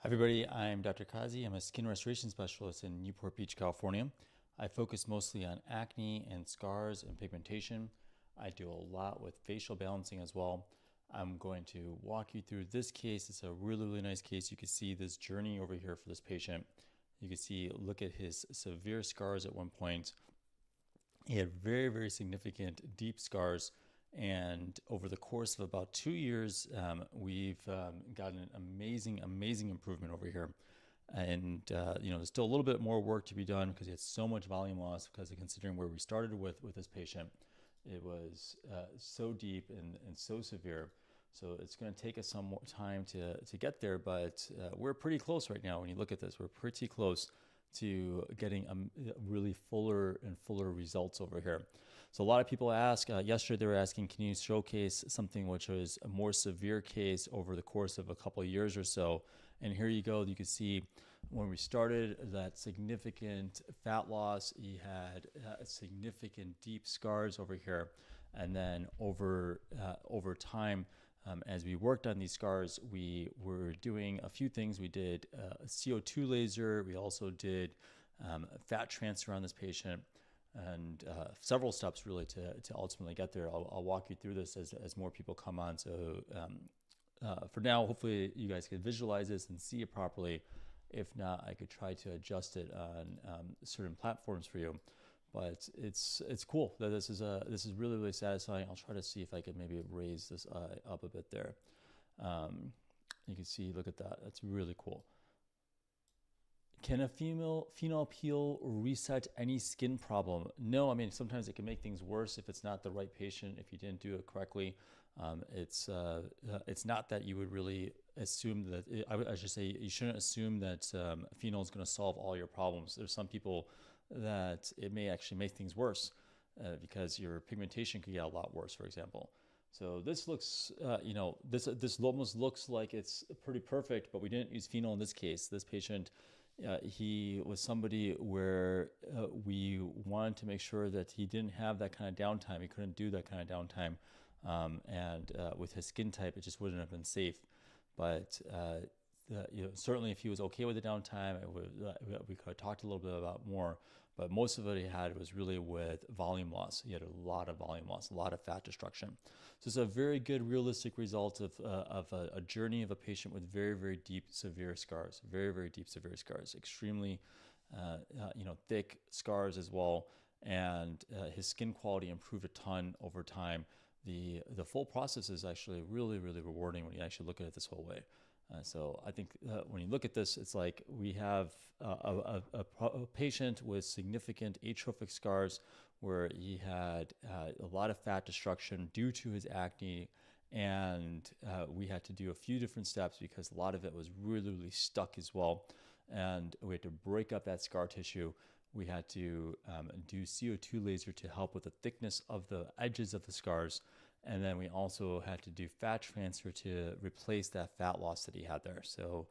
Hi everybody, I'm Dr. Qazi. I'm a skin restoration specialist in Newport Beach, California. I focus mostly on acne and scars and pigmentation. I do a lot with facial balancing as well. I'm going to walk you through this case. It's a really nice case. You can see this journey over here for this patient. You can see, look at his severe scars at one point. He had very significant deep scars, and over the course of about 2 years, we've gotten an amazing improvement over here. And there's still a little bit more work to be done because he had so much volume loss. Because considering where we started with this patient, it was so deep and so severe. So it's going to take us some more time to get there, but we're pretty close right now. When you look at this, we're pretty close to getting really fuller and fuller results over here. So a lot of people ask, yesterday they were asking, can you showcase something which was a more severe case over the course of a couple of years or so? And here you go. You can see when we started that significant fat loss, he had significant deep scars over here. And then over time, as we worked on these scars, we were doing a few things. We did a CO2 laser. We also did fat transfer on this patient, and several steps really to ultimately get there. I'll walk you through this as more people come on. So for now, hopefully you guys can visualize this and see it properly. If not, I could try to adjust it on certain platforms for you. But it's cool that this is really satisfying. I'll try to see if I can maybe raise this up a bit there. You can see, look at that. That's really cool. Can a phenol peel reset any skin problem? No, I mean, sometimes it can make things worse if it's not the right patient, if you didn't do it correctly. It's not that you would really assume that, I should say, you shouldn't assume that phenol is going to solve all your problems. There's some people that it may actually make things worse because your pigmentation could get a lot worse, for example. So this looks, this almost looks like it's pretty perfect, but we didn't use phenol in this case. This patient, he was somebody where we wanted to make sure that he didn't have that kind of downtime. He couldn't do that kind of downtime. And with his skin type, it just wouldn't have been safe. But certainly if he was okay with the downtime, we could have talked a little bit about more. But most of what he had was really with volume loss. He had a lot of volume loss, a lot of fat destruction. So it's a very good, realistic result of a journey of a patient with very deep, severe scars. Very deep, severe scars. Extremely, thick scars as well. And his skin quality improved a ton over time. The full process is actually really rewarding when you actually look at it this whole way. So I think when you look at this, it's like we have a patient with significant atrophic scars where he had a lot of fat destruction due to his acne, and we had to do a few different steps because a lot of it was really stuck as well, and we had to break up that scar tissue. We had to do CO2 laser to help with the thickness of the edges of the scars. And then we also had to do fat transfer to replace that fat loss that he had there. So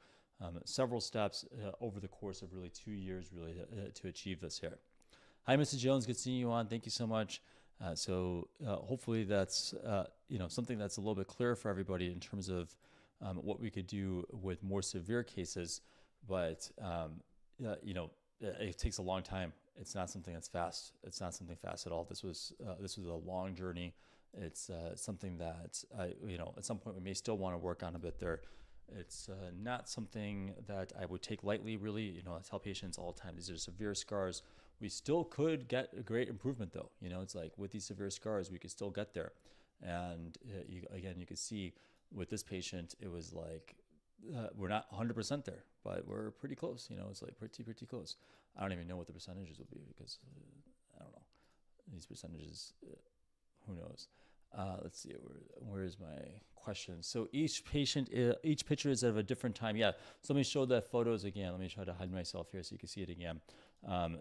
several steps over the course of really 2 years really to achieve this here. Hi, Mrs. Jones. Good seeing you on. Thank you so much. Hopefully that's something that's a little bit clearer for everybody in terms of what we could do with more severe cases. But it takes a long time. It's not something that's fast. It's not something fast at all. This was a long journey. It's something that at some point we may still want to work on a bit there. It's not something that I would take lightly, really. I tell patients all the time, these are severe scars. We still could get a great improvement though. It's like with these severe scars, we could still get there. And you could see with this patient, it was like, we're not 100% there, but we're pretty close. It's like pretty close. I don't even know what the percentages will be because I don't know these percentages. Who knows? Let's see. Where is my question? So each picture is of a different time. Yeah. So let me show the photos again. Let me try to hide myself here so you can see it again.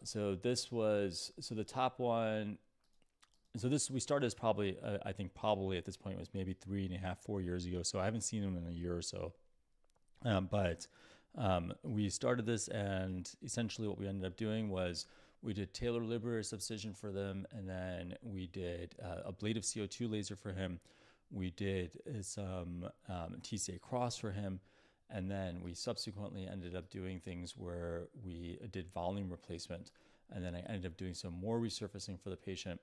So the top one. So we started as probably, I think probably at this point was maybe 3.5, 4 years ago. So I haven't seen them in a year or so. But we started this, and essentially what we ended up doing was we did Taylor Liberator subcision for them, and then we did ablative CO2 laser for him. We did some TCA cross for him, And then we subsequently ended up doing things where we did volume replacement. And then I ended up doing some more resurfacing for the patient.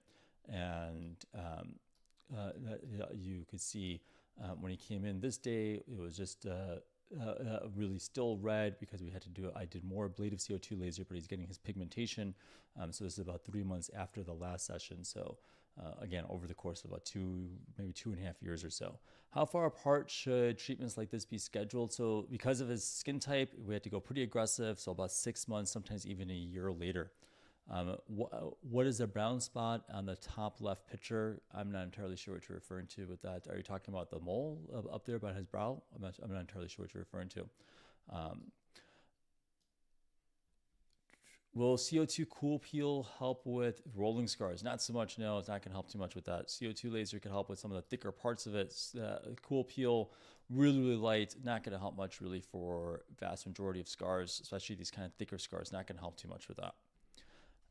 And you could see when he came in this day, it was just really still red because we had to do, I did more ablative CO2 laser, but he's getting his pigmentation. So this is about 3 months after the last session. So again, over the course of about maybe 2.5 years or so. How far apart should treatments like this be scheduled? So because of his skin type, we had to go pretty aggressive. So about 6 months, sometimes even a year later. What is the brown spot on the top left picture? I'm not entirely sure what you're referring to with that. Are you talking about the mole up there by his brow? I'm not entirely sure what you're referring to. Will CO2 cool peel help with rolling scars? Not so much, no, it's not going to help too much with that. CO2 laser can help with some of the thicker parts of it. Cool peel, really light, not going to help much really for vast majority of scars, especially these kind of thicker scars, not going to help too much with that.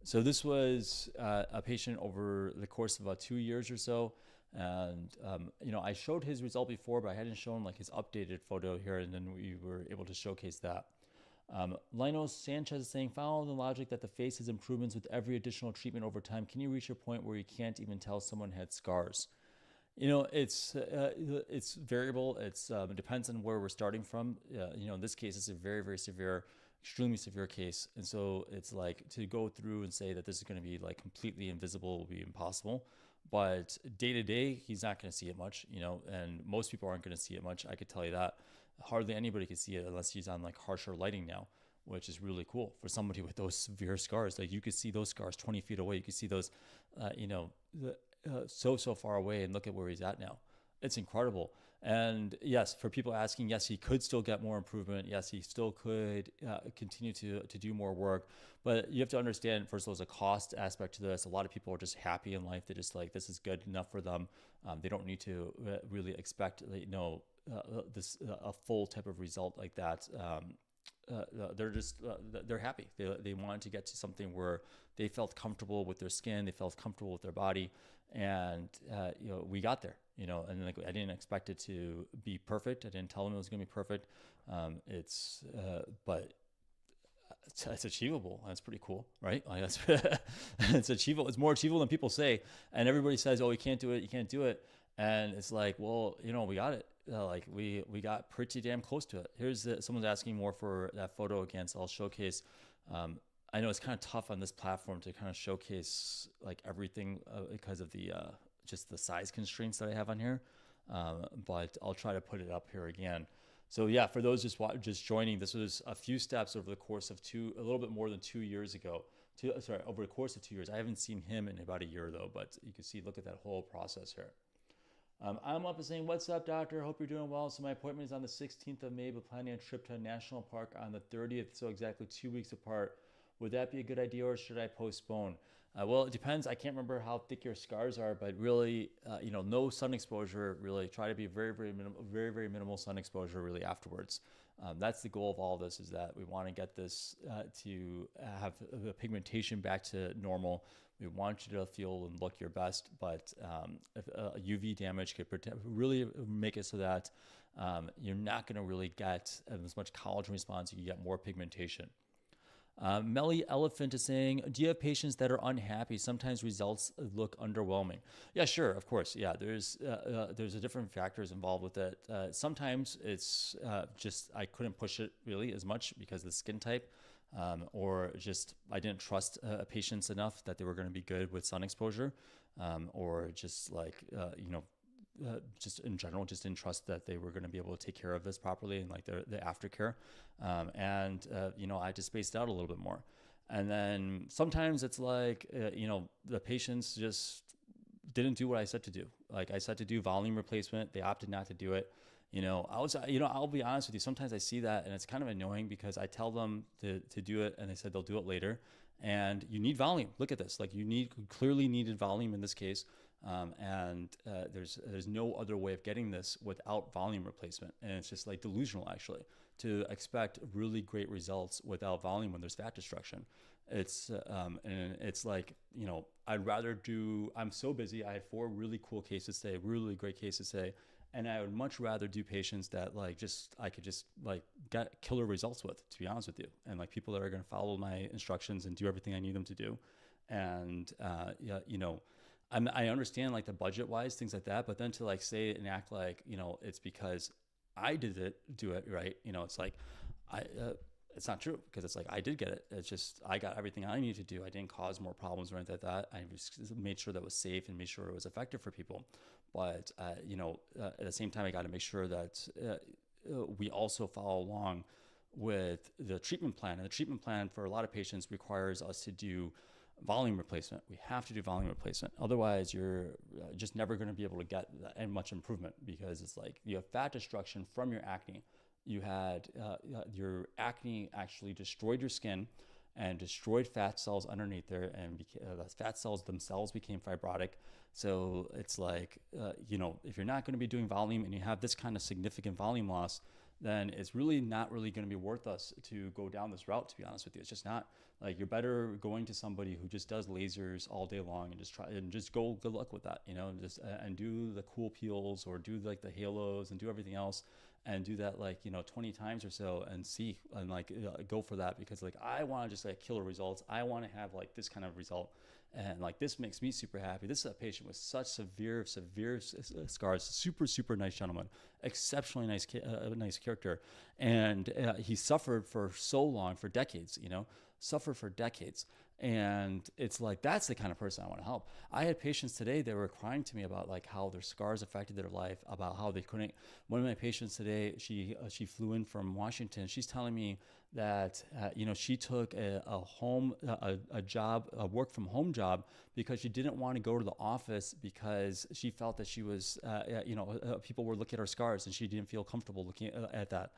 So this was a patient over the course of about 2 years or so. And, I showed his result before, but I hadn't shown like his updated photo here. And then we were able to showcase that. Lino Sanchez is saying, following the logic that the face has improvements with every additional treatment over time, can you reach a point where you can't even tell someone had scars? It's variable. It depends on where we're starting from. In this case, it's a very severe, extremely severe case. And so it's like to go through and say that this is going to be like completely invisible will be impossible. But day to day, he's not going to see it much, and most people aren't going to see it much. I could tell you that. Hardly anybody can see it unless he's on like harsher lighting now, which is really cool for somebody with those severe scars. Like you could see those scars 20 feet away. You could see those, so far away, and look at where he's at now. It's incredible. And yes, for people asking, yes, he could still get more improvement. Yes, he still could continue to do more work. But you have to understand, first of all, there's a cost aspect to this. A lot of people are just happy in life. They're just like, this is good enough for them. They don't need to really expect, a full type of result like that. They're happy. They wanted to get to something where they felt comfortable with their skin, they felt comfortable with their body, and we got there. And like I didn't expect it to be perfect. I didn't tell them it was going to be perfect. But it's achievable. That's pretty cool, right? Like that's it's achievable. It's more achievable than people say. And everybody says, "Oh, you can't do it. You can't do it." And it's like, well, we got it. We got pretty damn close to it. Here's someone's asking more for that photo again, so I'll showcase. I know it's kind of tough on this platform to kind of showcase like everything because of the just the size constraints that I have on here. But I'll try to put it up here again. So yeah, for those just joining, this was a few steps over the course of a little bit more than 2 years ago. Over the course of 2 years. I haven't seen him in about a year though, but you can see, look at that whole process here. I'm up and saying, what's up, doctor? Hope you're doing well. So my appointment is on the 16th of May, but planning a trip to a national park on the 30th. So exactly 2 weeks apart. Would that be a good idea, or should I postpone? Well, it depends. I can't remember how thick your scars are, but really, no sun exposure. Really, try to be very minimal sun exposure really afterwards. That's the goal of all of this, is that we want to get this to have the pigmentation back to normal. We want you to feel and look your best, but if UV damage could really make it so that you're not going to really get as much collagen response. You can get more pigmentation. Melly Elephant is saying, do you have patients that are unhappy? Sometimes results look underwhelming. Yeah, sure, of course. Yeah, there's a different factors involved with it. Sometimes it's just I couldn't push it really as much because of the skin type, or just I didn't trust patients enough that they were going to be good with sun exposure, or just like just in general, just didn't trust that they were going to be able to take care of this properly and like the aftercare. I just spaced out a little bit more. And then sometimes it's like, the patients just didn't do what I said to do. Like I said to do volume replacement. They opted not to do it. I'll be honest with you. Sometimes I see that and it's kind of annoying because I tell them to do it and they said they'll do it later. And you need volume. Look at this. Like clearly needed volume in this case. There's no other way of getting this without volume replacement. And it's just like delusional actually to expect really great results without volume when there's fat destruction. It's like, I'm so busy. I had 4 really cool cases today, really great cases today. And I would much rather do patients that like I could just like get killer results with, to be honest with you, and like people that are going to follow my instructions and do everything I need them to do. And yeah, I understand like the budget wise things like that, but then to like say and act like it's because I do it right. It's like I. It's not true, because it's like I did get it. It's just I got everything I needed to do. I didn't cause more problems or anything like that. I just made sure that it was safe and made sure it was effective for people. But at the same time, I got to make sure that we also follow along with the treatment plan. And the treatment plan for a lot of patients requires us to do volume replacement. We have to do volume replacement. Otherwise, you're just never going to be able to get much improvement, because it's like you have fat destruction from your acne. You had your acne actually destroyed your skin and destroyed fat cells underneath there, and the fat cells themselves became fibrotic. So it's like, if you're not going to be doing volume and you have this kind of significant volume loss, then it's really not really going to be worth us to go down this route, to be honest with you. It's just not. Like, you're better going to somebody who just does lasers all day long and just go good luck with that, and do the cool peels or do like the halos and do everything else, and do that like 20 times or so and see, and like go for that, because like I want to just like killer results. I want to have like this kind of result, and like this makes me super happy. This is a patient with such severe scars, super nice gentleman, exceptionally nice character, and he suffered for so long, for decades, suffered for decades. And it's like, that's the kind of person I want to help. I had patients today that were crying to me about like how their scars affected their life, about how they couldn't. One of my patients today, she flew in from Washington. She's telling me that she took a job, a work from home job, because she didn't want to go to the office, because she felt that she was people were looking at her scars, and she didn't feel comfortable looking at that.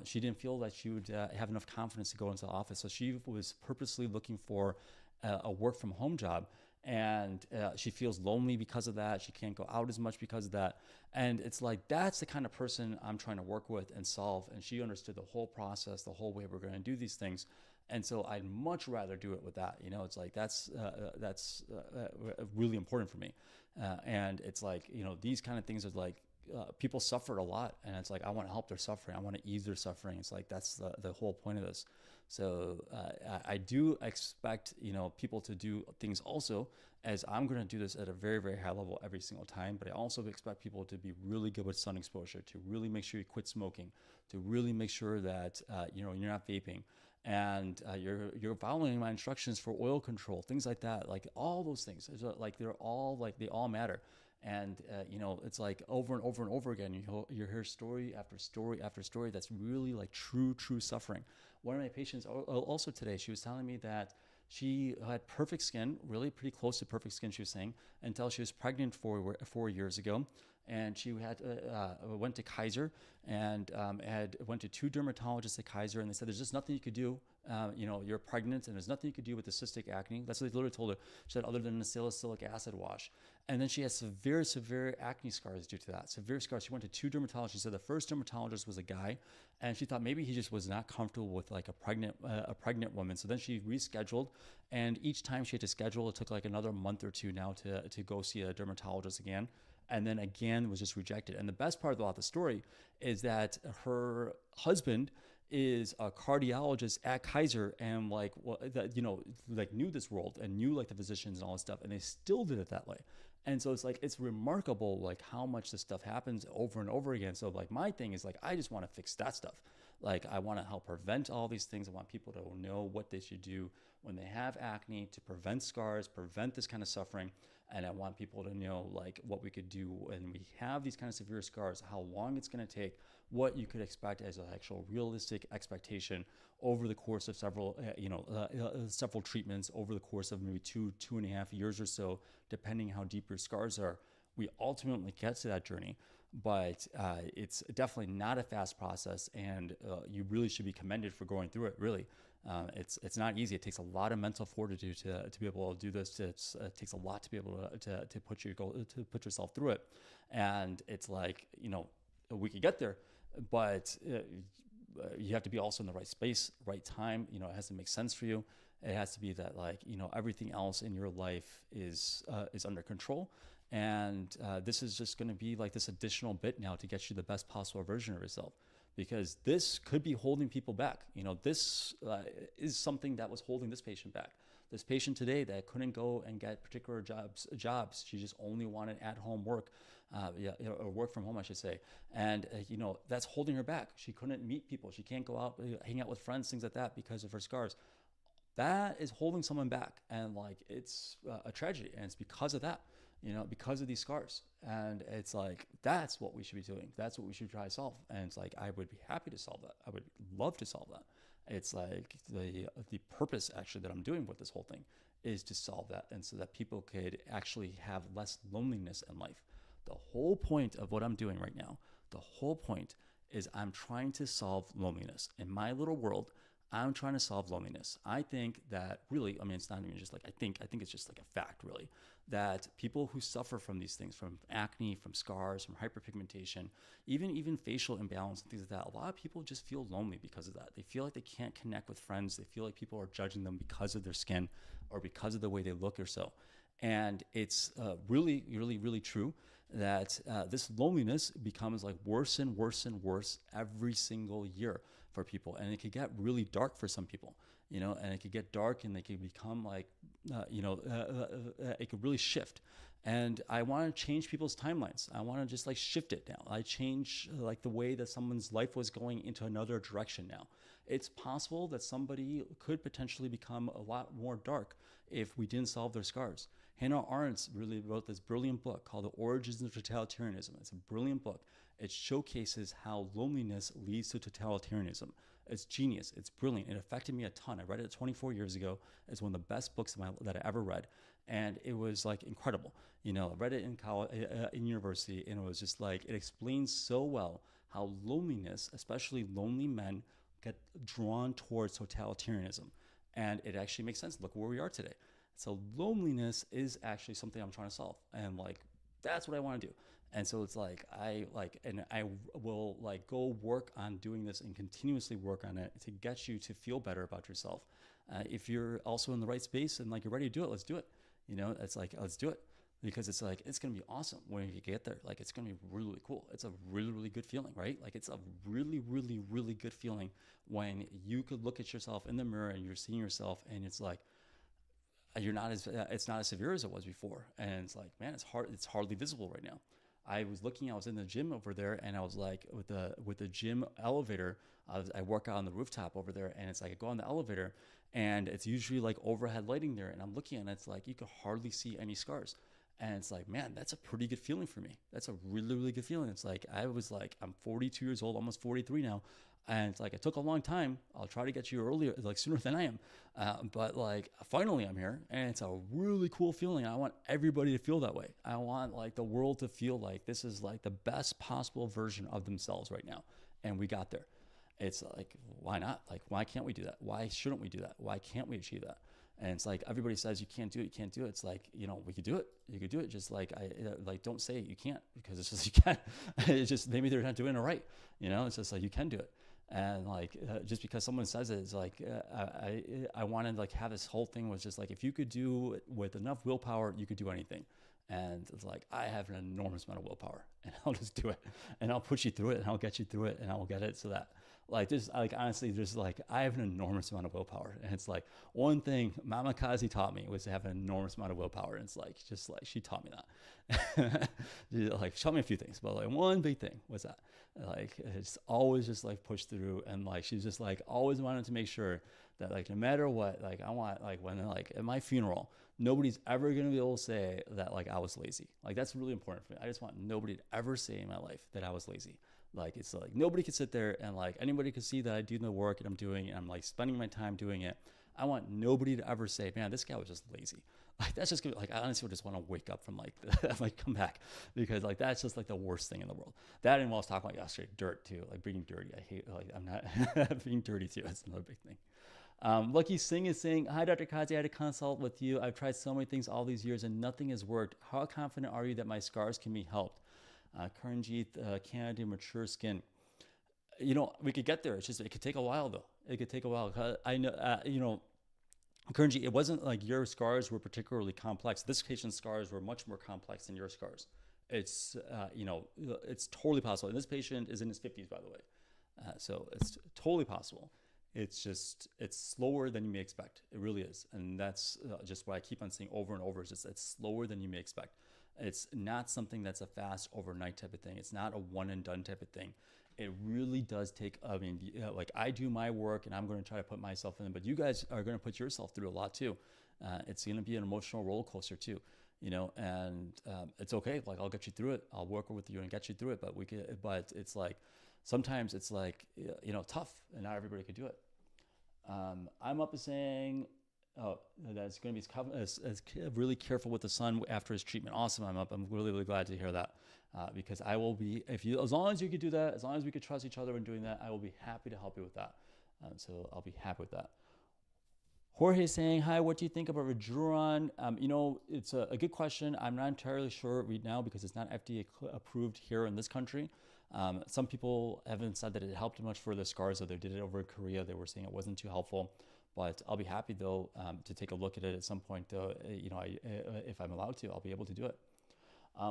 She didn't feel that she would have enough confidence to go into the office, so she was purposely looking for a work from home job. And she feels lonely because of that. She can't go out as much because of that. And it's like, that's the kind of person I'm trying to work with and solve. And she understood the whole process, the whole way we're going to do these things. And so I'd much rather do it with that. It's like, that's really important for me. And it's like, these kind of things are like, people suffered a lot, and it's like, I want to help their suffering. I want to ease their suffering. It's like, that's the whole point of this. So I do expect people to do things also, as I'm going to do this at a very, very high level every single time. But I also expect people to be really good with sun exposure, to really make sure you quit smoking, to really make sure that you're not vaping, and you're following my instructions for oil control, things like that. Like, all those things, like they all matter. And it's like over and over and over again, you hear story after story after story that's really like true suffering. One of my patients also today, she was telling me that she had perfect skin, really pretty close to perfect skin, she was saying, until she was pregnant 4 years ago. And she had went to Kaiser and went to 2 dermatologists at Kaiser, and they said, there's just nothing you could do. You're pregnant, and there's nothing you could do with the cystic acne. That's what they literally told her. She said, other than the salicylic acid wash. And then she had severe acne scars due to that. Severe scars. She went to 2 dermatologists. She said the first dermatologist was a guy, and she thought maybe he just was not comfortable with like a pregnant woman. So then she rescheduled, and each time she had to schedule, it took like another month or 2 now to go see a dermatologist again. And then again was just rejected. And the best part about the story is that her husband is a cardiologist at Kaiser, and knew this world and knew like the physicians and all this stuff, and they still did it that way. And so it's like, it's remarkable like how much this stuff happens over and over again. So like, my thing is like, I just want to fix that stuff. Like, I want to help prevent all these things. I want people to know what they should do when they have acne to prevent scars, prevent this kind of suffering. And I want people to know like what we could do when we have these kind of severe scars, how long it's going to take, what you could expect as an actual realistic expectation over the course of several treatments, over the course of maybe 2.5 years or so, depending how deep your scars are. We ultimately get to that journey, but it's definitely not a fast process, and you really should be commended for going through it. Really, it's not easy. It takes a lot of mental fortitude to be able to do this. It takes a lot to be able to put yourself through it, and it's like, we could get there, but you have to be also in the right space, right time. It has to make sense for you. It has to be that like, everything else in your life is under control. And this is just going to be like this additional bit now to get you the best possible version of yourself, because this could be holding people back. You know, this is something that was holding this patient back. This patient today that couldn't go and get particular jobs, she just only wanted at-home work, or work from home, I should say. And you know, that's holding her back. She couldn't meet people. She can't go out, hang out with friends, things like that, because of her scars. That is holding someone back, and like it's a tragedy, and it's because of that. You know, because of these scars. And it's like, that's what we should be doing. That's what we should try to solve. And it's like, I would be happy to solve that. I would love to solve that. It's like the purpose actually that I'm doing with this whole thing is to solve that. And so that people could actually have less loneliness in life. The whole point of what I'm doing right now, the whole point is I'm trying to solve loneliness. In my little world, I'm trying to solve loneliness. I think that really, I mean, it's not even just like I think it's just like a fact, really, that people who suffer from these things, from acne, from scars, from hyperpigmentation, even facial imbalance and things like that, a lot of people just feel lonely because of that. They feel like they can't connect with friends. They feel like people are judging them because of their skin or because of the way they look or so. And it's really, really, really true that this loneliness becomes like worse and worse and worse every single year for people. And it could get really dark for some people, you know, and it could get dark and they could become like, it could really shift. And I want to change people's timelines. I want to just like shift it now. I change like the way that someone's life was going into another direction now. It's possible that somebody could potentially become a lot more dark if we didn't solve their scars. Hannah Arendt really wrote this brilliant book called The Origins of Totalitarianism. It's a brilliant book. It showcases how loneliness leads to totalitarianism. It's genius. It's brilliant. It affected me a ton. I read it 24 years ago. It's one of the best books that I ever read. And it was like incredible. You know, I read it in college, in university, and it was just like, it explains so well how loneliness, especially lonely men, get drawn towards totalitarianism. And it actually makes sense. Look where we are today. So loneliness is actually something I'm trying to solve. And like, that's what I want to do. And so it's like, I will like go work on doing this and continuously work on it to get you to feel better about yourself. If you're also in the right space and like you're ready to do it, let's do it. You know, it's like, let's do it, because it's like, it's going to be awesome when you get there. Like, it's going to be really, really cool. It's a really, really good feeling, right? Like, it's a really, really, really good feeling when you could look at yourself in the mirror and you're seeing yourself and it's like, it's not as severe as it was before. And it's like, man, it's hardly visible right now. I was in the gym over there, and I was like, with the gym elevator, I work out on the rooftop over there, and it's like I go on the elevator, and it's usually like overhead lighting there, and I'm looking, and it's like you could hardly see any scars, and it's like, man, that's a pretty good feeling for me. That's a really, really good feeling. It's like I'm 42 years old, almost 43 now. And it's like, it took a long time. I'll try to get you earlier, like sooner than I am. But like, finally I'm here, and it's a really cool feeling. I want everybody to feel that way. I want like the world to feel like this is like the best possible version of themselves right now. And we got there. It's like, why not? Like, why can't we do that? Why shouldn't we do that? Why can't we achieve that? And it's like, everybody says you can't do it, you can't do it. It's like, you know, we could do it. You could do it. Just like, don't say you can't, because it's just, you can't. It's just, maybe they're not doing it right. You know, it's just like, you can do it. And like, just because someone says it, it's like, I wanted to like have this whole thing was just like, if you could do it with enough willpower, you could do anything. And it's like, I have an enormous amount of willpower, and I'll just do it, and I'll push you through it, and I'll get you through it, and I will get it. So that like, there's like, honestly, there's like, I have an enormous amount of willpower. And it's like, one thing Mama Qazi taught me was to have an enormous amount of willpower. And it's like, just like, she taught me that. Like, she taught me a few things, but like one big thing was that, like, it's always just like push through. And like, she's just like, always wanted to make sure that like, no matter what, like, I want, like, when like at my funeral, nobody's ever going to be able to say that like I was lazy. Like, that's really important for me. I just want nobody to ever say in my life that I was lazy. Like, it's like, nobody could sit there and like, anybody could see that I do the work and I'm doing, and I'm like spending my time doing it. I want nobody to ever say, man, this guy was just lazy. Like, that's just good. Like, I honestly would just want to wake up from like, like come back, because like, that's just like the worst thing in the world. That, and while I was talking about yesterday, dirt too, like being dirty. I hate, like, I'm not being dirty too. That's another big thing. Lucky Singh is saying, hi, Dr. Qazi, I had a consult with you. I've tried so many things all these years and nothing has worked. How confident are you that my scars can be helped? Karanjit, Canada, mature skin. You know, we could get there. It's just, it could take a while though. It could take a while. I know, you know, Kernji, it wasn't like your scars were particularly complex. This patient's scars were much more complex than your scars. It's, it's totally possible. And this patient is in his 50s, by the way. So it's totally possible. It's just, it's slower than you may expect. It really is. And that's just what I keep on saying over and over is just it's slower than you may expect. It's not something that's a fast overnight type of thing. It's not a one and done type of thing. It really does take, I mean, like I do my work and I'm going to try to put myself in, but you guys are going to put yourself through a lot too. It's going to be an emotional roller coaster too, and it's okay. Like I'll get you through it. I'll work with you and get you through it. But it's like, sometimes it's like, tough and not everybody could do it. I'm up as saying, that's going to be really careful with the sun after his treatment. Awesome. I'm really, really glad to hear that. Because I will be, as long as you could do that, as long as we could trust each other in doing that, I will be happy to help you with that. So I'll be happy with that. Jorge saying, hi, what do you think about Rejuran? It's a good question. I'm not entirely sure right now because it's not FDA approved here in this country. Some people haven't said that it helped much for the scars, so they did it over in Korea. They were saying it wasn't too helpful. But I'll be happy, though, to take a look at it at some point, though. If I'm allowed to, I'll be able to do it.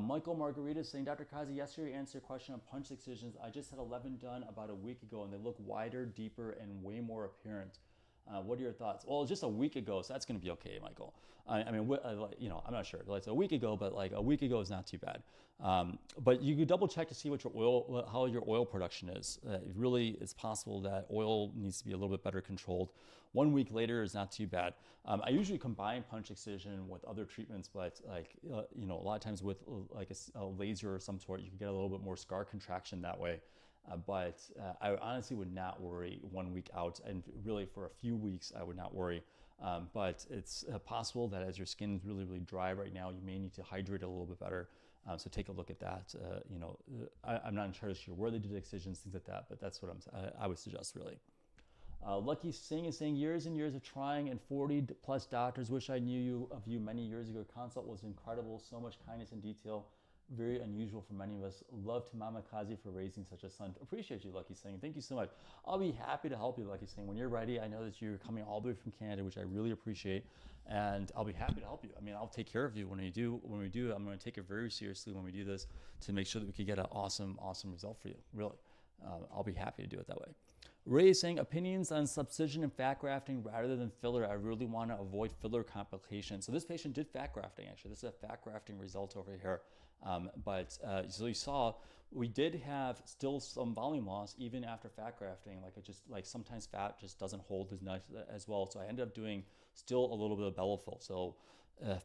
Michael Margarita saying, Dr. Qazi, yesterday you answered a question on punch excisions. I just had 11 done about a week ago, and they look wider, deeper, and way more apparent. What are your thoughts? Well, just a week ago, so that's going to be okay, Michael. I'm not sure. It's a week ago, but like a week ago is not too bad. But you could double check to see what how your oil production is. It's possible that oil needs to be a little bit better controlled. 1 week later is not too bad. I usually combine punch excision with other treatments, but a lot of times with like a laser or some sort, you can get a little bit more scar contraction that way. But I honestly would not worry 1 week out, and really for a few weeks I would not worry. But it's possible that as your skin is really, really dry right now, you may need to hydrate it a little bit better. So take a look at that. I'm not entirely sure where they did excisions, things like that, but that's what I would suggest really. Lucky Singh is saying, years and years of trying and 40 plus doctors. Wish I knew of you many years ago. Consult was incredible. So much kindness and detail. Very unusual for many of us. Love to Mama Qazi for raising such a son. Appreciate you, Lucky Singh. Thank you so much. I'll be happy to help you, Lucky Singh. When you're ready, I know that you're coming all the way from Canada, which I really appreciate. And I'll be happy to help you. I mean, I'll take care of you when we do. I'm going to take it very seriously when we do this to make sure that we can get an awesome, awesome result for you. Really. I'll be happy to do it that way. Ray is saying, opinions on subcision and fat grafting rather than filler. I really want to avoid filler complications. So this patient did fat grafting, actually. This is a fat grafting result over here. So you saw we did have still some volume loss even after fat grafting. Like sometimes fat just doesn't hold as nice as well. So I ended up doing still a little bit of Bellafill. So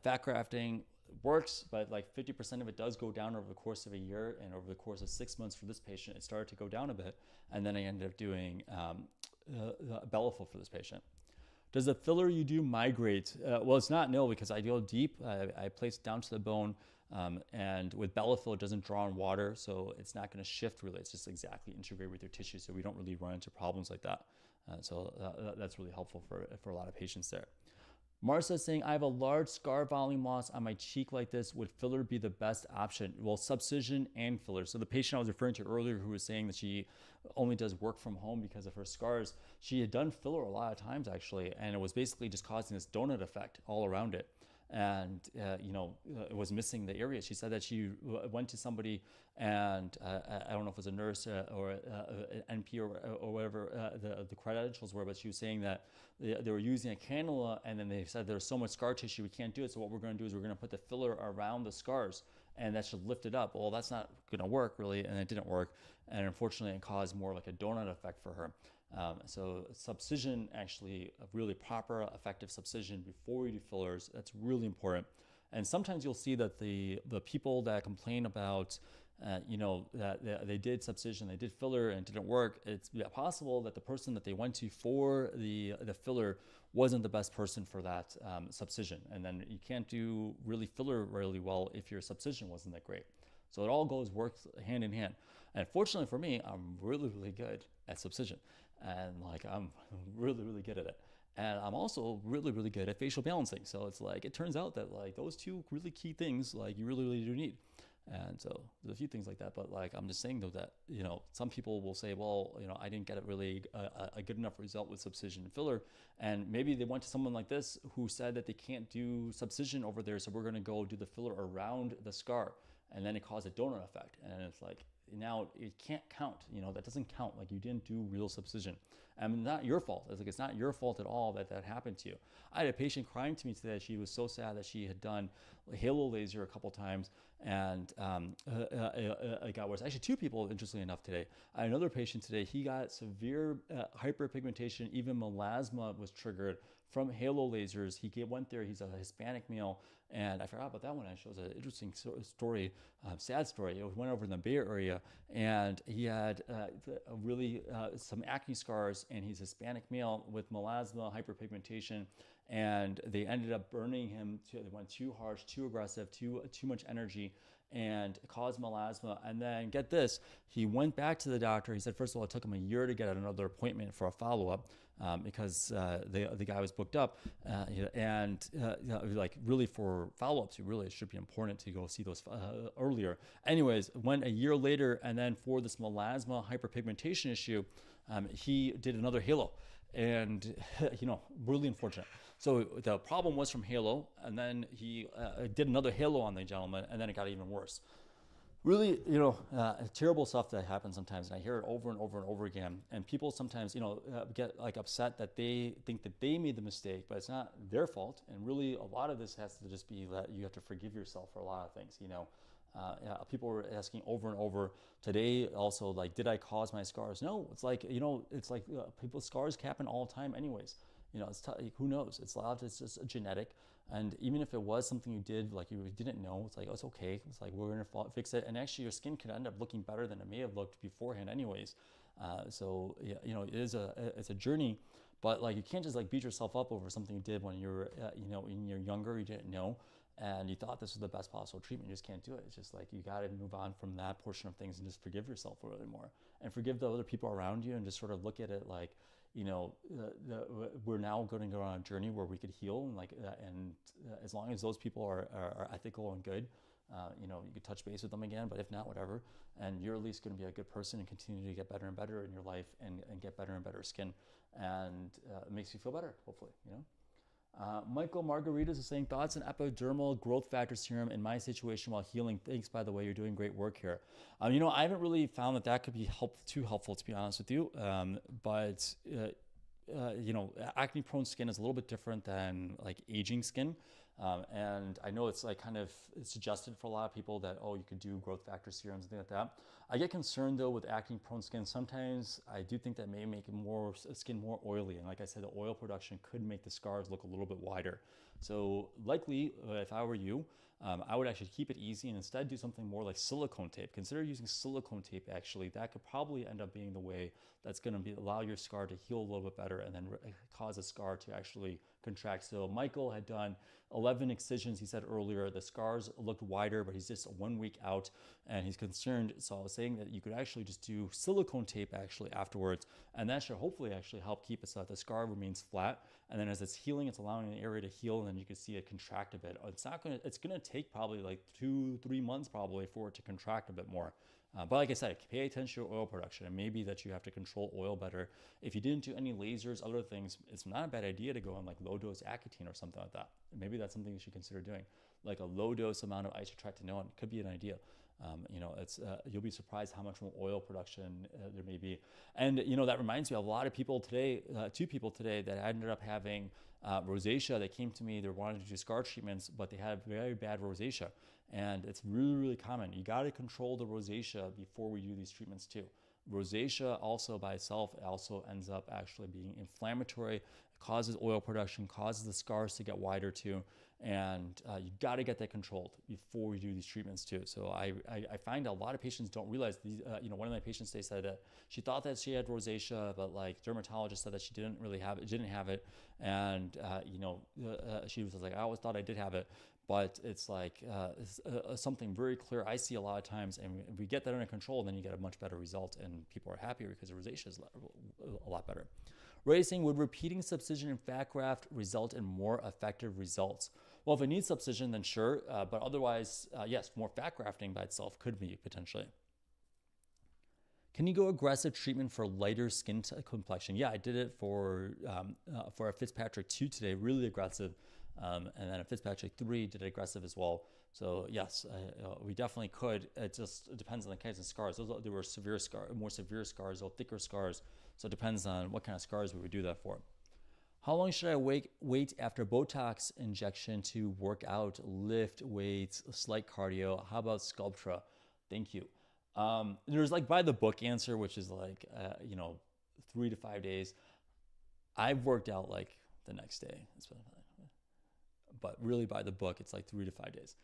fat grafting works, but like 50% of it does go down over the course of a year, and over the course of 6 months for this patient, it started to go down a bit, and then I ended up doing Bellafill for this patient. Does the filler you do migrate? Well, it's not, no, because I go deep. I place it down to the bone, and with Bellafill, it doesn't draw on water, so it's not going to shift really. It's just exactly integrated with your tissue, so we don't really run into problems like that. So that's really helpful for a lot of patients there. Marcia is saying, I have a large scar volume loss on my cheek like this. Would filler be the best option? Well, subcision and filler. So the patient I was referring to earlier who was saying that she only does work from home because of her scars, she had done filler a lot of times actually, and it was basically just causing this donut effect all around it. And it was missing the area. She said that she went to somebody, and I don't know if it was a nurse or an NP or whatever the credentials were, but she was saying that they were using a cannula, and then they said there's so much scar tissue we can't do it. So what we're going to do is we're going to put the filler around the scars, and that should lift it up. Well, that's not going to work really, and it didn't work, and unfortunately it caused more like a donut effect for her. So subcision, actually a really proper effective subcision before you do fillers, that's really important. And sometimes you'll see that the people that complain about that they did subcision, they did filler and it didn't work, it's possible that the person that they went to for the filler wasn't the best person for that subcision, and then you can't do really filler really well if your subcision wasn't that great. So it all works hand in hand. And fortunately for me, I'm really, really good at subcision. And like, I'm really, really good at it. And I'm also really, really good at facial balancing. So it's like, it turns out that like those two really key things, like you really, really do need. And so there's a few things like that, but like I'm just saying though that, you know, some people will say, well, you know, I didn't get a really a good enough result with subcision and filler, and maybe they went to someone like this who said that they can't do subcision over there, so we're going to go do the filler around the scar, and then it caused a donut effect, and it's like now it can't count, you know, that doesn't count, like you didn't do real subcision. I mean, not your fault. It's like it's not your fault at all that that happened to you. I had a patient crying to me today. She was so sad that she had done halo laser a couple times, and it got worse. Actually, two people, interestingly enough, today. I had another patient today. He got severe hyperpigmentation. Even melasma was triggered from halo lasers. He went there. He's a Hispanic male, and I forgot about that one. Actually, it was an interesting story, sad story. It went over in the Bay Area, and he had really some acne scars, and he's a Hispanic male with melasma, hyperpigmentation, and they ended up burning him. They went too harsh, too aggressive, too much energy, and it caused melasma. And then get this, he went back to the doctor. He said, first of all, it took him a year to get another appointment for a follow-up because the guy was booked up, and like really for follow-ups, it should be important to go see those earlier. Anyways, went a year later, and then for this melasma hyperpigmentation issue, he did another halo, and you know, really unfortunate. So the problem was from halo, and then he did another halo on the gentleman, and then it got even worse. Really, you know, terrible stuff that happens sometimes, and I hear it over and over and over again. And people sometimes, you know, get like upset that they think that they made the mistake, but it's not their fault. And really, a lot of this has to just be that you have to forgive yourself for a lot of things, you know. People were asking over and over today also, like, did I cause my scars? No, it's like, you know, it's like people's scars happen all the time anyways. You know, it's who knows? It's just genetic. And even if it was something you did, like you didn't know, it's like, oh, it's okay. It's like, we're going to fix it. And actually your skin could end up looking better than it may have looked beforehand anyways. So, yeah, you know, it's a journey, but like, you can't just like beat yourself up over something you did when you're, you know, when you're younger, you didn't know, and you thought this was the best possible treatment. You just can't do it. It's just like, you got to move on from that portion of things and just forgive yourself a little more, and forgive the other people around you, and just sort of look at it like, you know, we're now going to go on a journey where we could heal, and like, and as long as those people are ethical and good, you know, you could touch base with them again, but if not, whatever. And you're at least going to be a good person and continue to get better and better in your life, and get better and better skin, and it makes you feel better, hopefully, you know. Michael Margaritas is saying, thoughts on epidermal growth factor serum in my situation while healing. Thanks, by the way, you're doing great work here. You know, I haven't really found that could be too helpful, to be honest with you. But you know, acne prone skin is a little bit different than like aging skin. And I know it's like kind of suggested for a lot of people that, oh, you could do growth factor serums and things like that. I get concerned though with acne prone skin. Sometimes I do think that may make skin more oily. And like I said, the oil production could make the scars look a little bit wider. So likely, if I were you, I would actually keep it easy and instead do something more like silicone tape. Consider using silicone tape actually. That could probably end up being the way that's going to allow your scar to heal a little bit better, and then cause a scar to actually contract. So Michael had done 11 excisions, he said earlier. The scars looked wider, but he's just 1 week out and he's concerned. So I was saying that you could actually just do silicone tape actually afterwards, and that should hopefully actually help keep it so that the scar remains flat. And then as it's healing, it's allowing an area to heal, and then you can see it contract a bit. It's gonna take probably like 2-3 months probably for it to contract a bit more. But like I said, pay attention to oil production, and maybe that you have to control oil better. If you didn't do any lasers, other things, it's not a bad idea to go on like low dose Accutane or something like that. Maybe that's something you should consider doing. Like a low dose amount of isotretinoin could be an idea. You know, it's you'll be surprised how much more oil production there may be. And you know, that reminds me, a lot of people today, 2 people today that ended up having rosacea. They came to me, they wanted to do scar treatments, but they had very bad rosacea. And it's really, really common. You got to control the rosacea before we do these treatments too. Rosacea also by itself also ends up actually being inflammatory. It causes oil production, causes the scars to get wider too. And you got to get that controlled before we do these treatments too. So I find a lot of patients don't realize these. You know, one of my patients, they said that she thought that she had rosacea, but like dermatologist said that she didn't really have it, didn't have it, and you know, she was like, I always thought I did have it. But it's like something very clear I see a lot of times, and if we get that under control, then you get a much better result, and people are happier because the rosacea is a lot better. Ray saying, would repeating subcision and fat graft result in more effective results? Well, if it needs subcision, then sure. But otherwise, yes, more fat grafting by itself could be potentially. Can you go aggressive treatment for lighter skin complexion? Yeah, I did it for a Fitzpatrick 2 today, really aggressive. And then a Fitzpatrick 3 did aggressive as well. So yes, we definitely could. It just depends on the kinds of scars. There were more severe scars, or thicker scars. So it depends on what kind of scars we would do that for. How long should I wait after Botox injection to work out, lift weights, slight cardio? How about Sculptra? Thank you. There's like by the book answer, which is like, 3 to 5 days. I've worked out like the next day. But really by the book, it's like 3 to 5 days.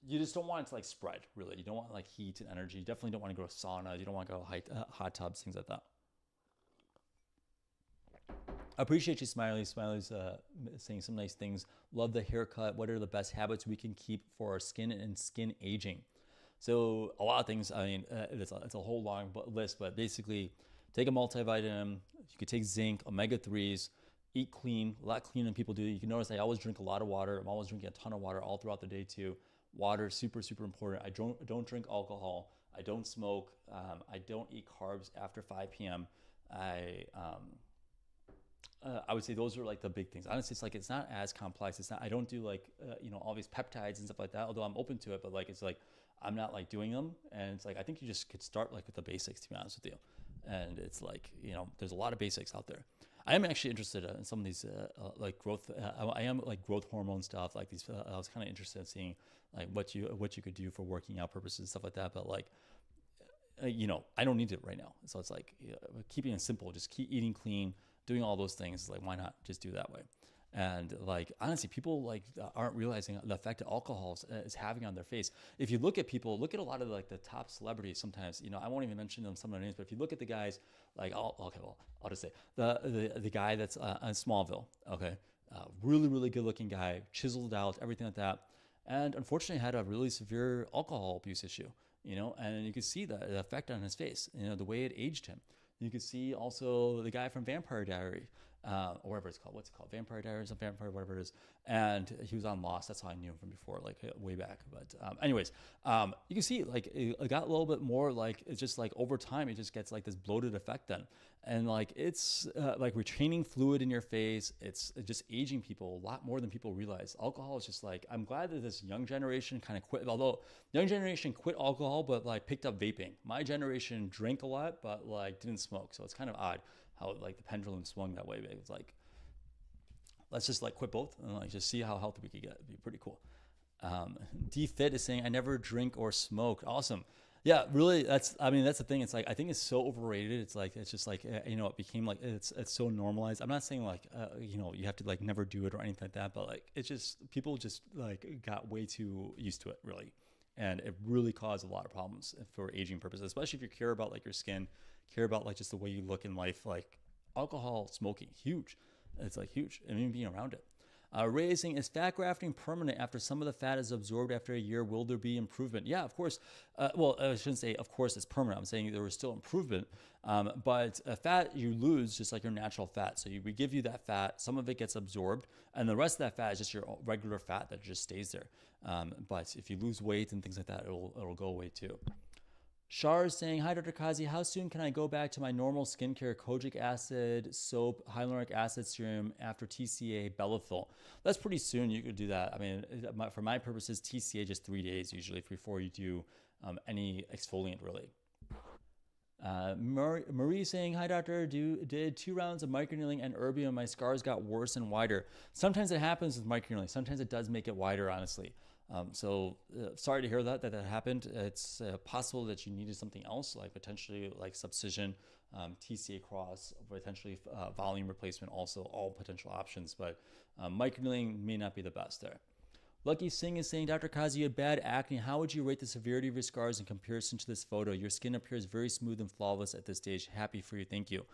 You just don't want it to like spread, really. You don't want like heat and energy. You definitely don't want to go to sauna. You don't want to go hot tubs, things like that. I appreciate you, Smiley. Smiley's saying some nice things. Love the haircut. What are the best habits we can keep for our skin and skin aging? So a lot of things. I mean, it's a whole long list, but basically take a multivitamin. You could take zinc, omega-3s, eat clean, a lot cleaner than people do. You can notice I always drink a lot of water. I'm always drinking a ton of water all throughout the day too. Water, super, super important. I don't drink alcohol. I don't smoke. I don't eat carbs after 5 p.m. I would say those are like the big things. Honestly, it's not as complex. I don't do like, all these peptides and stuff like that, although I'm open to it, but like, it's like, I'm not like doing them. And it's like, I think you just could start like with the basics, to be honest with you. And it's like, there's a lot of basics out there. I am actually interested in some of these like growth. I am like growth hormone stuff, like these. I was kind of interested in seeing like what you could do for working out purposes and stuff like that. But like, I don't need it right now. So it's like keeping it simple. Just keep eating clean, doing all those things. Like, why not just do that way? And like, honestly, people like aren't realizing the effect that alcohol is having on their face. If you look at a lot of like the top celebrities, sometimes, I won't even mention some of their names, but if you look at the guys, like, I'll just say the guy that's on Smallville, okay, really, really good looking guy, chiseled out, everything like that. And unfortunately had a really severe alcohol abuse issue, and you could see the effect on his face, the way it aged him. You could see also the guy from Vampire Diary, or whatever it's called. What's it called? Vampire Diaries, Vampire, whatever it is. And he was on Lost. That's how I knew him from before, like way back. But anyways, you can see like it got a little bit more like, it's just like over time, it just gets like this bloated effect then. And like, it's like retaining fluid in your face. It's just aging people a lot more than people realize. Alcohol is just like, I'm glad that this young generation kind of quit, although young generation quit alcohol, but like picked up vaping. My generation drank a lot, but like didn't smoke. So it's kind of odd how like the pendulum swung that way. It's like, let's just like quit both and like just see how healthy we could get. It'd be pretty cool. D-Fit is saying, I never drink or smoke. Awesome. Yeah, really, that's the thing. It's like, I think it's so overrated. It's like, it's just like, it became like, it's so normalized. I'm not saying like, you have to like never do it or anything like that, but like, it's just, people just like got way too used to it, really. And it really caused a lot of problems for aging purposes, especially if you care about like your skin, care about like just the way you look in life. Like alcohol, smoking, huge. It's like huge. I mean, being around it. Raising, is fat grafting permanent after some of the fat is absorbed after a year? Will there be improvement? Yeah, of course. Well, I shouldn't say of course it's permanent. I'm saying there was still improvement. But fat you lose just like your natural fat. So we give you that fat, some of it gets absorbed, and the rest of that fat is just your regular fat that just stays there. But if you lose weight and things like that, it'll go away too. Shar is saying, hi, Dr. Qazi. How soon can I go back to my normal skincare, kojic acid, soap, hyaluronic acid serum after TCA, Bellafill? That's pretty soon. You could do that. I mean, for my purposes, TCA just 3 days usually before you do any exfoliant, really. Marie saying, hi, doctor, did 2 rounds of microneedling and erbium. My scars got worse and wider. Sometimes it happens with microneedling. Sometimes it does make it wider, honestly. Sorry to hear that happened. It's possible that you needed something else, like potentially like Subcision, TCA cross, potentially volume replacement, also all potential options, but microneedling may not be the best there. Lucky Singh is saying, Dr. Qazi, you had bad acne. How would you rate the severity of your scars in comparison to this photo? Your skin appears very smooth and flawless at this stage. Happy for you. Thank you.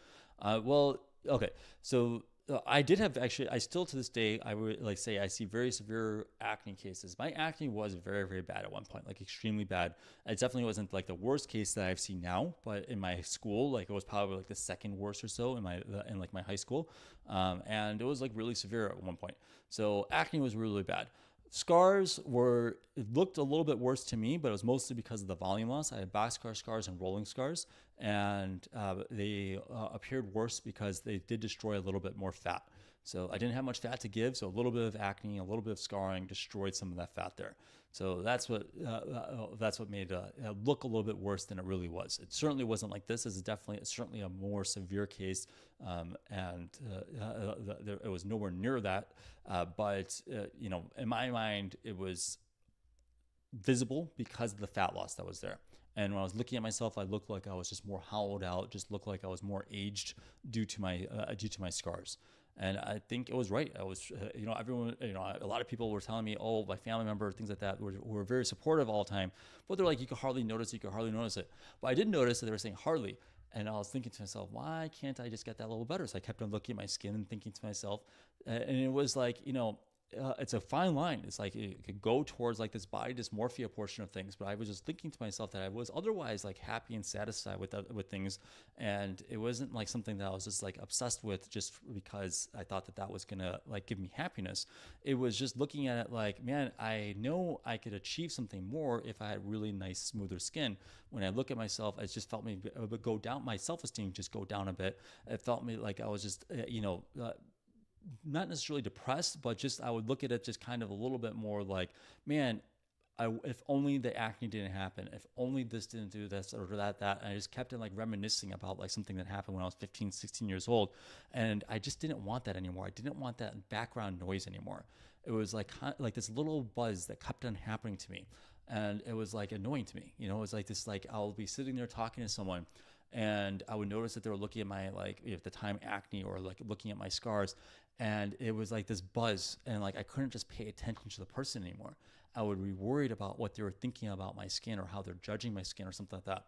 Well, okay. So I did have actually, I still to this day, I would like say I see very severe acne cases. My acne was very, very bad at one point, like extremely bad. It definitely wasn't like the worst case that I've seen now, but in my school, like it was probably like the second worst or so in in like my high school. And it was like really severe at one point. So acne was really bad. Scars were, it looked a little bit worse to me, but it was mostly because of the volume loss. I had boxcar scars and rolling scars, and they appeared worse because they did destroy a little bit more fat. So I didn't have much fat to give, so a little bit of acne, a little bit of scarring destroyed some of that fat there. So that's what made it look a little bit worse than it really was. It certainly wasn't like this. It's certainly a more severe case, and it was nowhere near that. But you know, in my mind, it was visible because of the fat loss that was there. And when I was looking at myself, I looked like I was just more hollowed out, just looked like I was more aged due to my scars. And I think it was right. I was, you know, everyone, you know, a lot of people were telling me, oh, my family member, things like that, were very supportive all the time. But they're like, you could hardly notice it. But I did notice that they were saying hardly. And I was thinking to myself, why can't I just get that a little better? So I kept on looking at my skin and thinking to myself, and it was like, you know, it's a fine line. It's like it could go towards like this body dysmorphia portion of things, but I was just thinking to myself that I was otherwise like happy and satisfied with things, and it wasn't like something that I was just like obsessed with just because I thought that that was gonna like give me happiness. It was just looking at it like, man, I know I could achieve something more if I had really nice, smoother skin. When I look at myself, it just felt me go down. My self-esteem just go down a bit. It felt me like I was just, not necessarily depressed, but just I would look at it just kind of a little bit more like, man, if only the acne didn't happen, if only this didn't do this or that. And I just kept on like reminiscing about like something that happened when I was 15, 16 years old. And I just didn't want that anymore. I didn't want that background noise anymore. It was like this little buzz that kept on happening to me. And it was like annoying to me. You know, it was like this, like I'll be sitting there talking to someone, and I would notice that they were looking at my like at the time acne or like looking at my scars, and it was like this buzz, and like I couldn't just pay attention to the person anymore. I would be worried about what they were thinking about my skin or how they're judging my skin or something like that.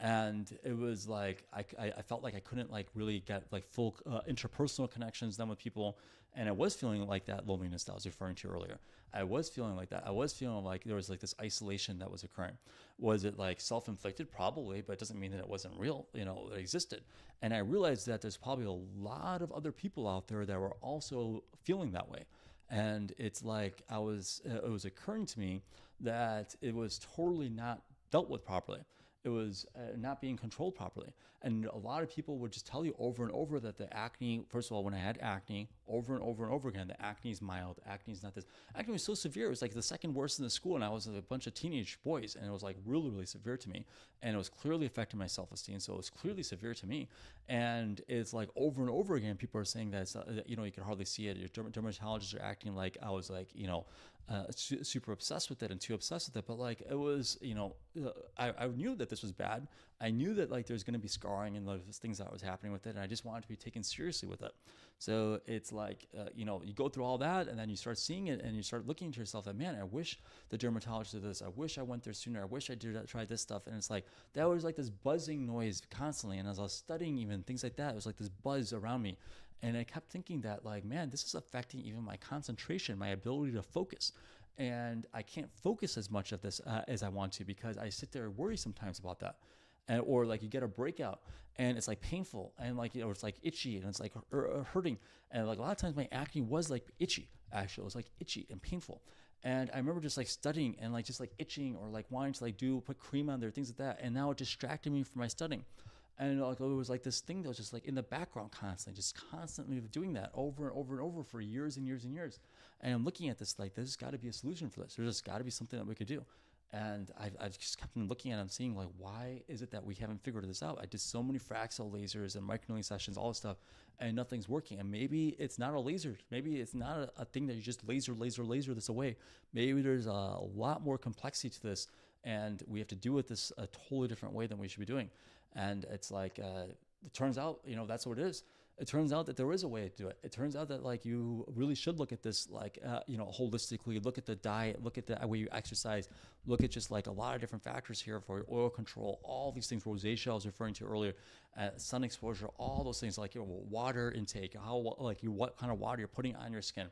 And it was like I felt like I couldn't like really get like full interpersonal connections then with people, and I was feeling like that loneliness that I was referring to earlier. I was feeling like that. I was feeling like there was like this isolation that was occurring. Was it like self-inflicted? Probably, but it doesn't mean that it wasn't real. You know, it existed. And I realized that there's probably a lot of other people out there that were also feeling that way. And it's like it was occurring to me that it was totally not dealt with properly. It was not being controlled properly. And a lot of people would just tell you over and over that the acne, first of all, when I had acne, over and over and over again, the acne is mild, acne is not this. Acne was so severe, it was like the second worst in the school, and I was a bunch of teenage boys, and it was like really, really severe to me. And it was clearly affecting my self-esteem, so it was clearly severe to me. And it's like over and over again, people are saying that, you know, you can hardly see it. Your dermatologists are acting like I was like, you know, super obsessed with it and too obsessed with it. But like it was, you know, I knew that this was bad. I knew that like there's going to be scarring and those things that was happening with it, and I just wanted to be taken seriously with it. So it's like, you know, you go through all that, and then you start seeing it, and you start looking to yourself that, man, I wish the dermatologist did this. I wish I went there sooner. I wish I tried this stuff. And it's like that was like this buzzing noise constantly. And as I was studying even things like that, it was like this buzz around me. And I kept thinking that like, man, this is affecting even my concentration, my ability to focus. And I can't focus as much of this as I want to, because I sit there and worry sometimes about that. And, or like you get a breakout and it's like painful, and like, you know, it's like itchy, and it's like hurting. And like a lot of times my acne was like itchy, actually. It was like itchy and painful. And I remember just like studying and like just like itching, or like wanting to like put cream on there, things like that. And now it distracted me from my studying. And like it was like this thing that was just like in the background constantly, just constantly doing that over and over and over for years and years and years. And I'm looking at this like, there's got to be a solution for this. There's just got to be something that we could do. And I've just kept on looking at it and seeing like, why is it that we haven't figured this out? I did so many Fraxel lasers and microneedling sessions, all this stuff, and nothing's working. And maybe it's not a laser. Maybe it's not a thing that you just laser this away. Maybe there's a lot more complexity to this, and we have to do with this a totally different way than we should be doing. And it's like, it turns out, you know, that's what it is. It turns out that there is a way to do it. It turns out that like you really should look at this like, holistically, look at the diet, look at the way you exercise, look at just like a lot of different factors here for oil control, all these things, rosacea I was referring to earlier, sun exposure, all those things like water intake, what kind of water you're putting on your skin.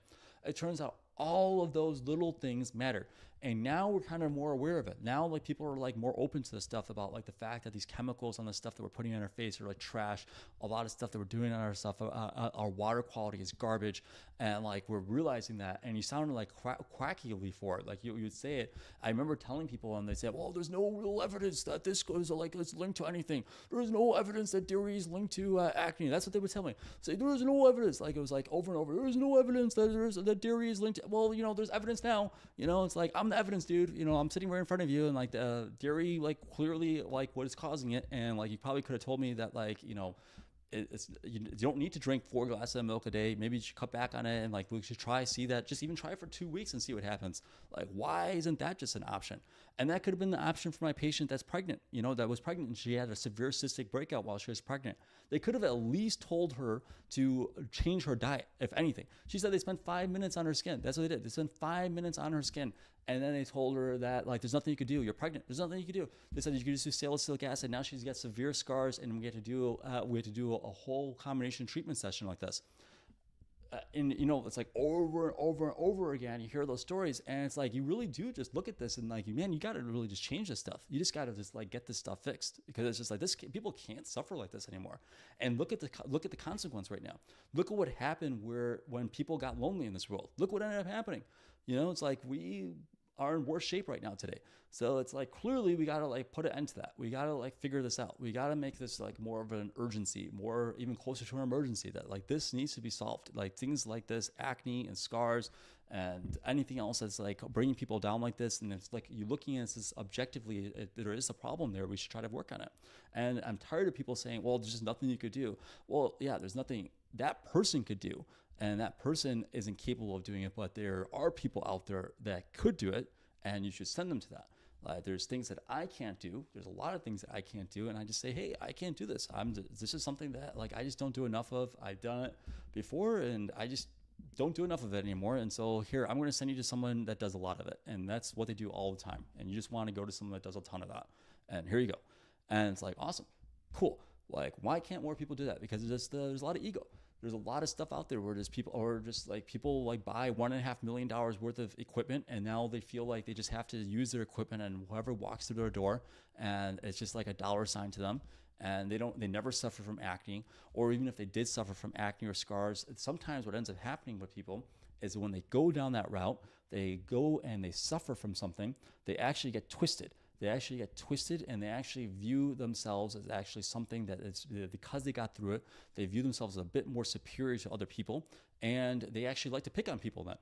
It turns out all of those little things matter. And now we're kind of more aware of it. Now like people are like more open to the stuff about like the fact that these chemicals on the stuff that we're putting on our face are like trash. A lot of stuff that we're doing on our stuff, our water quality is garbage. And like we're realizing that, and you sounded like quackily for it. Like you would say it. I remember telling people and they said, well, there's no real evidence that this goes like it's linked to anything. There's no evidence that dairy is linked to acne. That's what they would tell me. Say there is no evidence. Like it was like over and over. There is no evidence that dairy is linked to, well, there's evidence now. It's like I'm the evidence, dude. I'm sitting right in front of you, and like the dairy, like clearly, like what is causing it, and like you probably could have told me that, like you don't need to drink 4 glasses of milk a day. Maybe you should cut back on it, and like we should see that. Just even try it for 2 weeks and see what happens. Like why isn't that just an option? And that could have been the option for my patient that's pregnant. That was pregnant and she had a severe cystic breakout while she was pregnant. They could have at least told her to change her diet, if anything. She said they spent 5 minutes on her skin. That's what they did. They spent 5 minutes on her skin. And then they told her that like, there's nothing you could do. You're pregnant. There's nothing you could do. They said you could just do salicylic acid. Now she's got severe scars, and we had to do a whole combination treatment session like this. And it's like over and over and over again, you hear those stories, and it's like you really do just look at this and like, man, you got to really just change this stuff. You just got to just like get this stuff fixed, because it's just like this. People can't suffer like this anymore. And look at the consequence right now. Look at what happened when people got lonely in this world. Look what ended up happening. It's like we are in worse shape right now today. So it's like clearly we got to like put an end to that. We got to like figure this out. We got to make this like more of an urgency, more even closer to an emergency, that like this needs to be solved. Like things like this, acne and scars and anything else that's like bringing people down like this. And it's like you're looking at this objectively, there is a problem there. We should try to work on it. And I'm tired of people saying, well, there's just nothing you could do. Well, yeah, there's nothing that person could do. And that person isn't capable of doing it, but there are people out there that could do it, and you should send them to that. There's things that I can't do. There's a lot of things that I can't do, and I just say, hey, I can't do this. This is something that like I just don't do enough of. I've done it before, and I just don't do enough of it anymore. And so here, I'm going to send you to someone that does a lot of it, and that's what they do all the time. And you just want to go to someone that does a ton of that. And here you go. And it's like, awesome, cool. Like, why can't more people do that? Because there's a lot of ego. There's a lot of stuff out there where there's people, or just like people like buy $1.5 million worth of equipment, and now they feel like they just have to use their equipment, and whoever walks through their door, and it's just like a dollar sign to them, and they never suffer from acne. Or even if they did suffer from acne or scars, sometimes what ends up happening with people is when they go down that route, they go and they suffer from something, they actually get twisted. They actually get twisted, and they actually view themselves as actually something that is, because they got through it, they view themselves as a bit more superior to other people, and they actually like to pick on people then.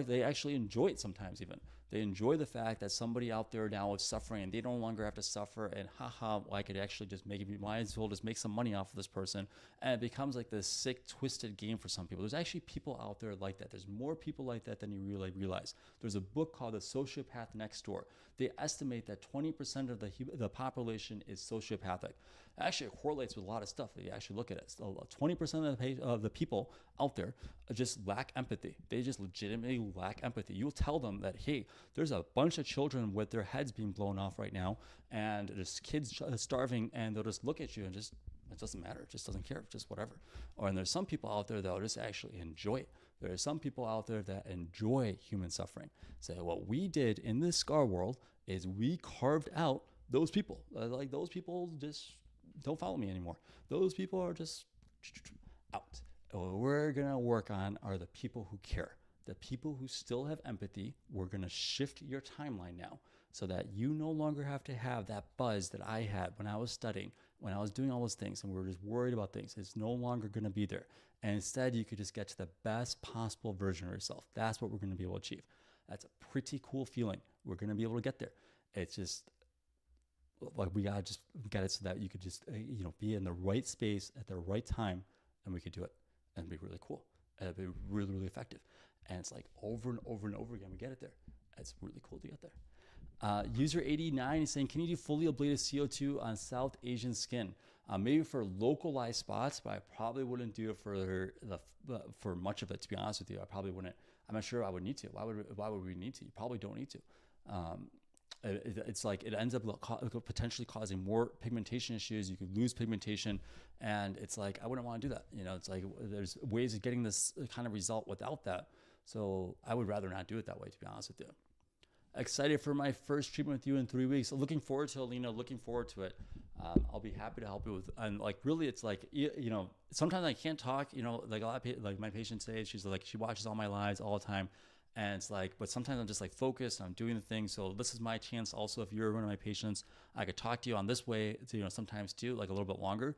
They actually enjoy it sometimes even. They enjoy the fact that somebody out there now is suffering, and they no longer have to suffer, and haha, I could actually just might as well just make some money off of this person. And it becomes like this sick, twisted game for some people. There's actually people out there like that. There's more people like that than you really realize. There's a book called The Sociopath Next Door. They estimate that 20% of the population is sociopathic. Actually, it correlates with a lot of stuff. If you actually look at it, so 20% of the people out there just lack empathy. They just legitimately lack empathy. You'll tell them that, hey, there's a bunch of children with their heads being blown off right now, and there's kids starving, and they'll just look at you and just, it doesn't matter, it just doesn't care, just whatever. And there's some people out there that'll just actually enjoy it. There are some people out there that enjoy human suffering. So what we did in this scar world is we carved out those people. Like those people just don't follow me anymore. Those people are just out. And what we're gonna work on are the people who care. The people who still have empathy. We're gonna shift your timeline now so that you no longer have to have that buzz that I had when I was studying, when I was doing all those things, and we were just worried about things. It's no longer gonna be there. And instead, you could just get to the best possible version of yourself. That's what we're gonna be able to achieve. That's a pretty cool feeling. We're gonna be able to get there. It's just like we gotta just get it so that you could just be in the right space at the right time, and we could do it, and it'd be really cool, and it'd be really, really effective. And it's like over and over and over again we get it there. It's really cool to get there. User 89 is saying, can you do fully ablative CO2 on South Asian skin? Maybe for localized spots, but I probably wouldn't do it for much of it, to be honest with you. I probably wouldn't. I'm not sure I would need to. Why would we need to? You probably don't need to. It's like it ends up potentially causing more pigmentation issues. You could lose pigmentation, and it's like I wouldn't want to do that. You know, it's like there's ways of getting this kind of result without that. So I would rather not do it that way, to be honest with you. Excited for my first treatment with you in 3 weeks. Looking forward to it, Lena. Looking forward to it. I'll be happy to help you with. And like really, it's like you know, sometimes I can't talk. You know, like a lot of like my patient says, she's like she watches all my lives all the time, and it's like, but sometimes I'm just like focused. I'm doing the thing. So this is my chance. Also, if you're one of my patients, I could talk to you on this way. You know, sometimes too, like a little bit longer.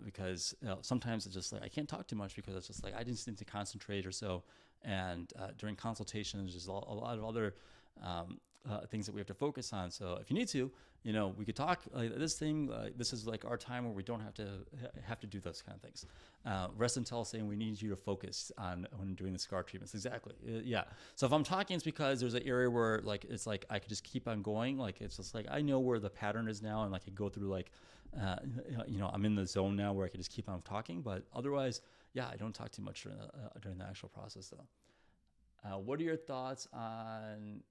Because you know, sometimes it's just like I can't talk too much because it's just like I just need to concentrate or so. And during consultations, there's a lot of other things that we have to focus on. So if you need to, you know, we could talk this thing. This is like our time where we don't have to do those kind of things. Rest until saying we need you to focus on when doing the scar treatments. Exactly. Yeah. So if I'm talking, it's because there's an area where like it's like I could just keep on going. Like it's just like I know where the pattern is now, and like I go through like you know, I'm in the zone now where I can just keep on talking. But otherwise, yeah, I don't talk too much during the actual process though. What are your thoughts on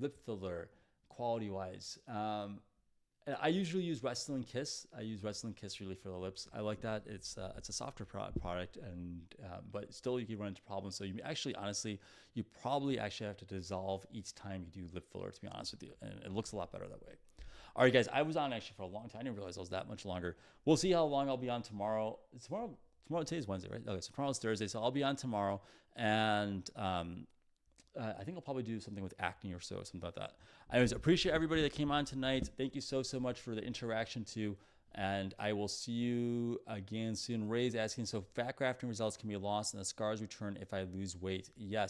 lip filler quality wise? I usually use Restylane Kiss. I use Restylane Kiss really for the lips. I like that. It's a softer product, and but still you can run into problems. So you actually, honestly, you probably actually have to dissolve each time you do lip filler, to be honest with you, and it looks a lot better that way. All right, guys, I was on actually for a long time. I didn't realize I was that much longer. We'll see how long I'll be on tomorrow. Tomorrow, today's Wednesday, right? Okay, so tomorrow's Thursday, so I'll be on tomorrow, and I think I'll probably do something with acne or so, something like that. I always appreciate everybody that came on tonight. Thank you so much for the interaction too. And I will see you again soon. Ray's asking, so fat grafting results can be lost and the scars return if I lose weight. Yes.